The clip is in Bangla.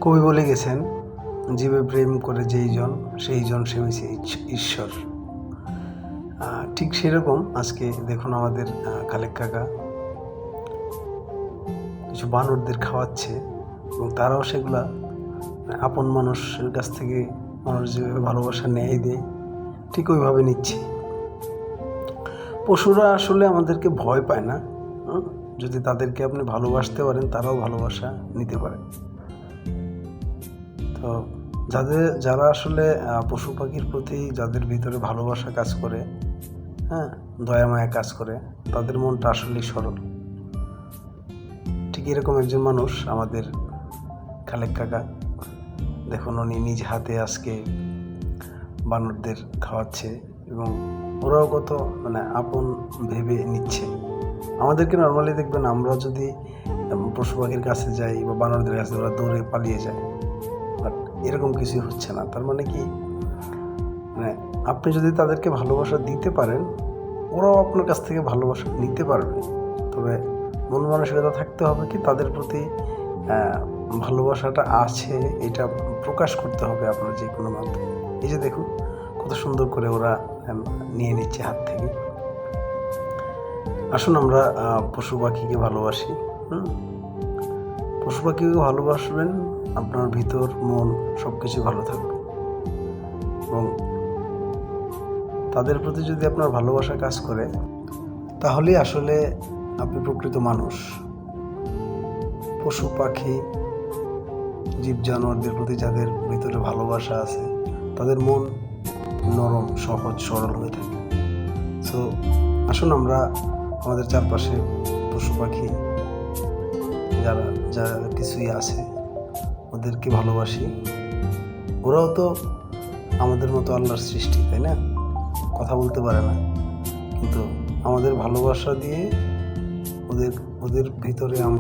কবি বলে গেছেন, জীবে প্রেম করে যেই জন সেই জন সে মিশে ঈশ্বর। ঠিক সেরকম আজকে দেখুন আমাদের খালেক কাকা কিছু বানরদের খাওয়াচ্ছে এবং তারাও সেগুলা আপন মানুষের কাছ থেকে মানুষ যেভাবে ভালোবাসা নেয় দেয় ঠিক ওইভাবে নিচ্ছে। পশুরা আসলে আমাদেরকে ভয় পায় না, যদি তাদেরকে আপনি ভালোবাসতে পারেন তারাও ভালোবাসা নিতে পারে। তো যারা আসলে পশু পাখির প্রতি যাদের ভিতরে ভালোবাসা কাজ করে, দয়া মায়া কাজ করে, তাদের মনটা আসলেই সরল। ঠিক এরকম একজন মানুষ আমাদের খালেক কাকা। দেখুন উনি নিজ হাতে আজকে বানরদের খাওয়াচ্ছে এবং ওরাও কত আপন ভেবে নিচ্ছে। আমাদেরকে নর্মালি দেখবেন আমরা যদি পশু পাখির কাছে যাই বা বানরদের কাছে, ওরা দৌড়ে পালিয়ে যায়, বাট এরকম কিছু হচ্ছে না। তার মানে কি, আপনি যদি তাদেরকে ভালোবাসা দিতে পারেন, ওরাও আপনার কাছ থেকে ভালোবাসা নিতে পারবে। তবে মন মানসিকতা থাকতে হবে কি, তাদের প্রতি ভালোবাসাটা আছে এটা প্রকাশ করতে হবে আপনার যে কোনো মাধ্যমে। এই যে দেখুন কত সুন্দর করে ওরা নিয়ে নিচ্ছে হাত থেকে। আসুন আমরা পশু পাখিকে ভালোবাসি। পশু পাখিকে ভালোবাসবেন, আপনার ভিতর মন সব কিছু ভালো থাকবে এবং তাদের প্রতি যদি আপনার ভালোবাসা কাজ করে, তাহলেই আসলে আপনি প্রকৃত মানুষ। পশু পাখি জীব জানোয়ারদের প্রতি যাদের ভিতরে ভালোবাসা আছে, তাদের মন নরম, সহজ, সরল হয়ে থাকে। সো আসুন আমরা আমাদের চারপাশে পশু পাখি যারা কিছুই আছে ওদেরকে ভালোবাসি। ওরাও তো আমাদের মতো আল্লাহর সৃষ্টি, তাই না? কথা বলতে পারে না, কিন্তু আমাদের ভালোবাসা দিয়ে ওদের ভিতরে আমরা